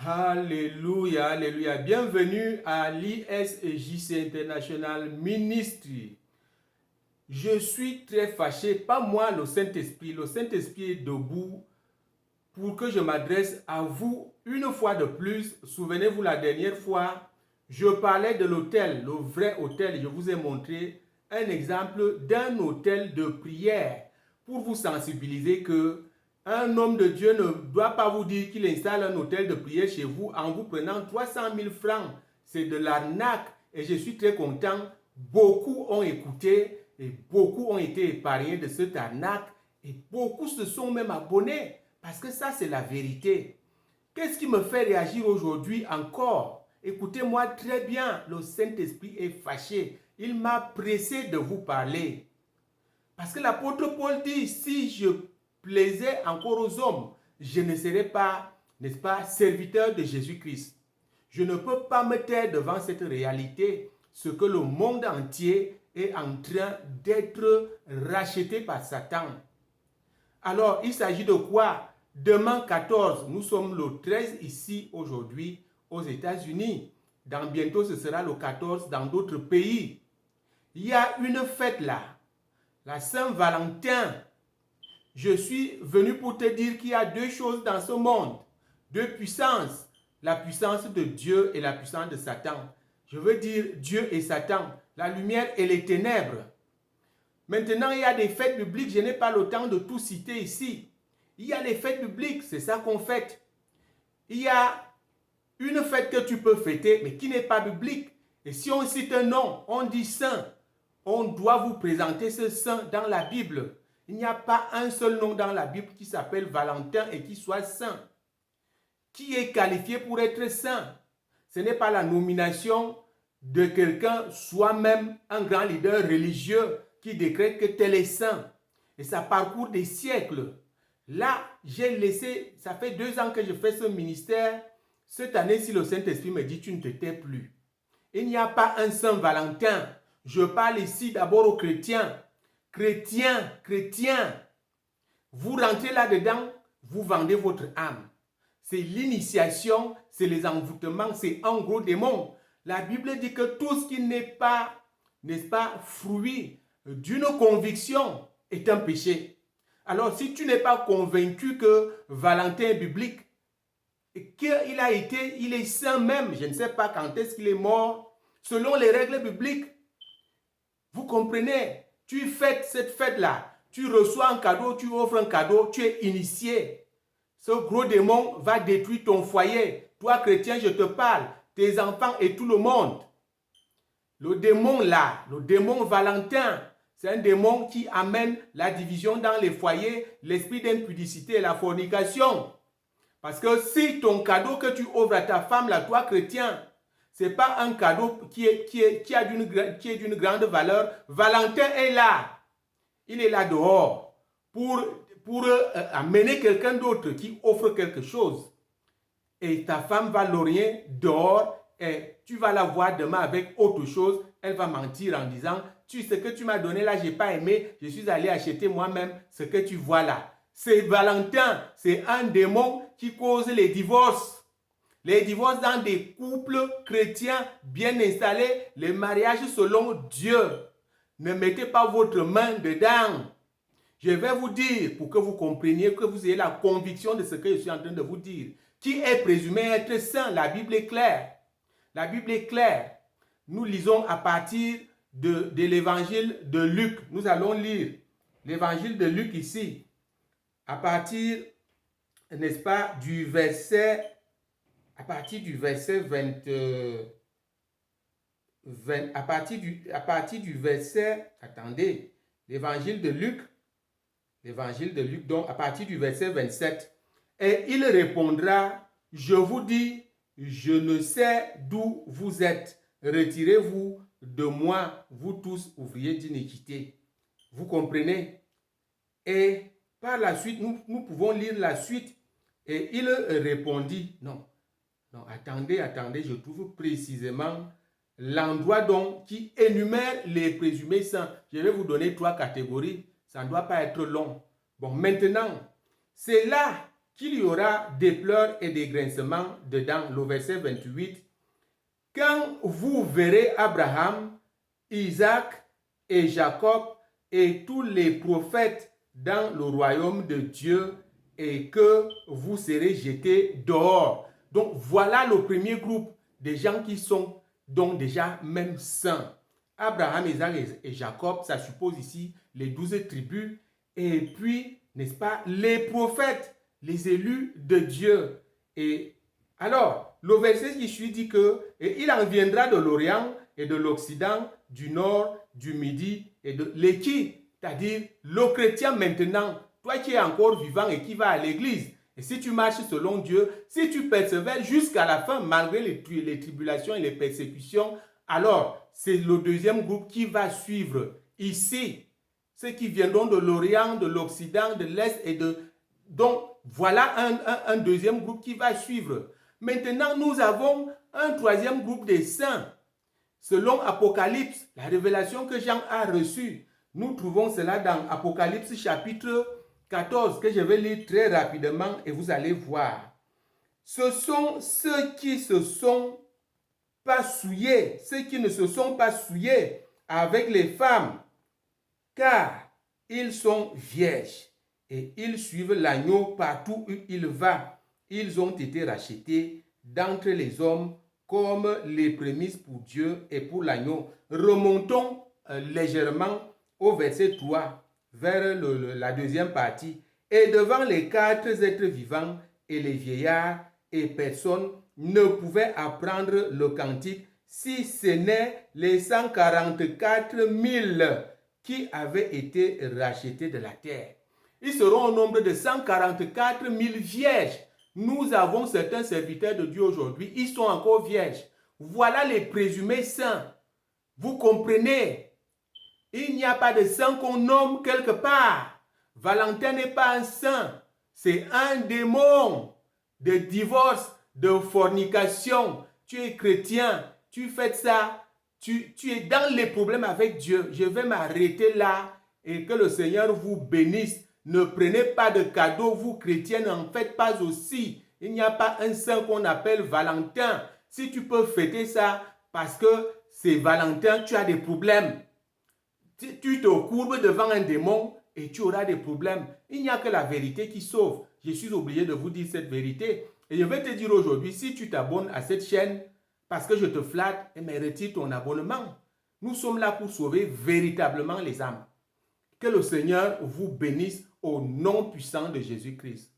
Alléluia, alléluia. Bienvenue à l'ISJC International Ministry. Je suis très fâché, pas moi, le Saint-Esprit. Le Saint-Esprit est debout pour que je m'adresse à vous une fois de plus. Souvenez-vous, la dernière fois, je parlais de l'autel, le vrai autel. Je vous ai montré un exemple d'un autel de prière pour vous sensibiliser que un homme de Dieu ne doit pas vous dire qu'il installe un hôtel de prière chez vous en vous prenant 300 000 francs. C'est de l'arnaque et je suis très content. Beaucoup ont écouté et beaucoup ont été épargnés de cette arnaque et beaucoup se sont même abonnés parce que ça, c'est la vérité. Qu'est-ce qui me fait réagir aujourd'hui encore? Écoutez-moi très bien, le Saint-Esprit est fâché. Il m'a pressé de vous parler. Parce que l'apôtre Paul dit, si je plaisais encore aux hommes, je ne serais pas, n'est-ce pas, serviteur de Jésus-Christ. Je ne peux pas me taire devant cette réalité, ce que le monde entier est en train d'être racheté par Satan. Alors, il s'agit de quoi? Demain 14, nous sommes le 13 ici aujourd'hui aux États-Unis. Dans bientôt, ce sera le 14 dans d'autres pays. Il y a une fête là, la Saint-Valentin. Je suis venu pour te dire qu'il y a deux choses dans ce monde, deux puissances, la puissance de Dieu et la puissance de Satan. Je veux dire Dieu et Satan, la lumière et les ténèbres. Maintenant, il y a des fêtes bibliques, je n'ai pas le temps de tout citer ici. Il y a les fêtes bibliques, c'est ça qu'on fête. Il y a une fête que tu peux fêter, mais qui n'est pas biblique. Et si on cite un nom, on dit saint, on doit vous présenter ce saint dans la Bible. Il n'y a pas un seul nom dans la Bible qui s'appelle Valentin et qui soit saint. Qui est qualifié pour être saint? Ce n'est pas la nomination de quelqu'un, soi-même un grand leader religieux, qui décrète que tel est saint. Et ça parcourt des siècles. Là, j'ai laissé, ça fait 2 ans que je fais ce ministère. Cette année, si le Saint-Esprit me dit, tu ne te tais plus. Il n'y a pas un Saint Valentin. Je parle ici d'abord aux chrétiens. Chrétiens. Vous rentrez là-dedans, vous vendez votre âme. C'est l'initiation, c'est les envoûtements, c'est un gros démon. La Bible dit que tout ce qui n'est pas, n'est-ce pas, fruit d'une conviction est un péché. Alors, si tu n'es pas convaincu que Valentin est biblique, et qu'il a été, il est saint même, je ne sais pas quand est-ce qu'il est mort, selon les règles bibliques, vous comprenez, tu fêtes cette fête-là, tu reçois un cadeau, tu offres un cadeau, tu es initié. Ce gros démon va détruire ton foyer. Toi, chrétien, je te parle, tes enfants et tout le monde. Le démon là, le démon Valentin, c'est un démon qui amène la division dans les foyers, l'esprit d'impudicité et la fornication. Parce que si ton cadeau que tu offres à ta femme, là, toi chrétien, ce n'est pas un cadeau qui est d'une grande valeur, Valentin est là. Il est là dehors pour amener quelqu'un d'autre qui offre quelque chose. Et ta femme va l'orienter dehors et tu vas la voir demain avec autre chose. Elle va mentir en disant, ce que tu m'as donné là, je n'ai pas aimé, je suis allé acheter moi-même ce que tu vois là. C'est Valentin, c'est un démon qui cause les divorces. Les divorces dans des couples chrétiens bien installés, les mariages selon Dieu. Ne mettez pas votre main dedans. Je vais vous dire, pour que vous compreniez, que vous ayez la conviction de ce que je suis en train de vous dire. Qui est présumé être saint? La Bible est claire. La Bible est claire. Nous lisons à partir de l'évangile de Luc. Nous allons lire l'évangile de Luc ici. À partir, n'est-ce pas, du verset 20, à partir du verset, attendez, l'évangile de Luc, donc à partir du verset 27. Et il répondra, je vous dis, je ne sais d'où vous êtes. Retirez-vous de moi, vous tous ouvriers d'iniquité. Vous comprenez? Et par la suite, nous pouvons lire la suite. Et il répondit, non, attendez, je trouve précisément l'endroit donc qui énumère les présumés saints. Je vais vous donner 3 catégories, ça ne doit pas être long. Bon, maintenant, c'est là qu'il y aura des pleurs et des grincements dedans. Le verset 28. Quand vous verrez Abraham, Isaac et Jacob et tous les prophètes dans le royaume de Dieu et que vous serez jetés dehors. Donc voilà le premier groupe des gens qui sont donc déjà même saints. Abraham, Isaac et Jacob, ça suppose ici les 12 tribus et puis, n'est-ce pas, les prophètes, les élus de Dieu. Et alors, le verset qui suit dit que et il en viendra de l'Orient et de l'Occident, du Nord, du Midi et de l'équipe, c'est-à-dire le chrétien maintenant, toi qui es encore vivant et qui va à l'église. Et si tu marches selon Dieu, si tu persévères jusqu'à la fin, malgré les tribulations et les persécutions, alors c'est le deuxième groupe qui va suivre ici. Ceux qui viendront de l'Orient, de l'Occident, de l'Est et de... Donc, voilà un deuxième groupe qui va suivre. Maintenant, nous avons un troisième groupe des saints. Selon Apocalypse, la révélation que Jean a reçue, nous trouvons cela dans Apocalypse chapitre 14, que je vais lire très rapidement et vous allez voir. Ce sont ceux qui se sont pas souillés, ceux qui ne se sont pas souillés avec les femmes, car ils sont vierges et ils suivent l'agneau partout où il va. Ils ont été rachetés d'entre les hommes comme les prémices pour Dieu et pour l'agneau. Remontons légèrement au verset 3, vers la deuxième partie. Et devant les 4 êtres vivants et les vieillards, et personne ne pouvait apprendre le cantique si ce n'est les 144 000 qui avaient été rachetés de la terre. Ils seront au nombre de 144 000 vierges. Nous avons certains serviteurs de Dieu aujourd'hui, ils sont encore vierges. Voilà les présumés saints. Vous comprenez? Il n'y a pas de saint qu'on nomme quelque part. Valentin n'est pas un saint. C'est un démon de divorce, de fornication. Tu es chrétien, tu fais ça, tu es dans les problèmes avec Dieu. Je vais m'arrêter là et que le Seigneur vous bénisse. Ne prenez pas de cadeaux, vous chrétiens, n'en faites pas aussi. Il n'y a pas un saint qu'on appelle Valentin. Si tu peux fêter ça parce que c'est Valentin, tu as des problèmes. Tu te courbes devant un démon et tu auras des problèmes. Il n'y a que la vérité qui sauve. Je suis obligé de vous dire cette vérité. Et je vais te dire aujourd'hui, si tu t'abonnes à cette chaîne, parce que je te flatte, mais retire ton abonnement. Nous sommes là pour sauver véritablement les âmes. Que le Seigneur vous bénisse au nom puissant de Jésus-Christ.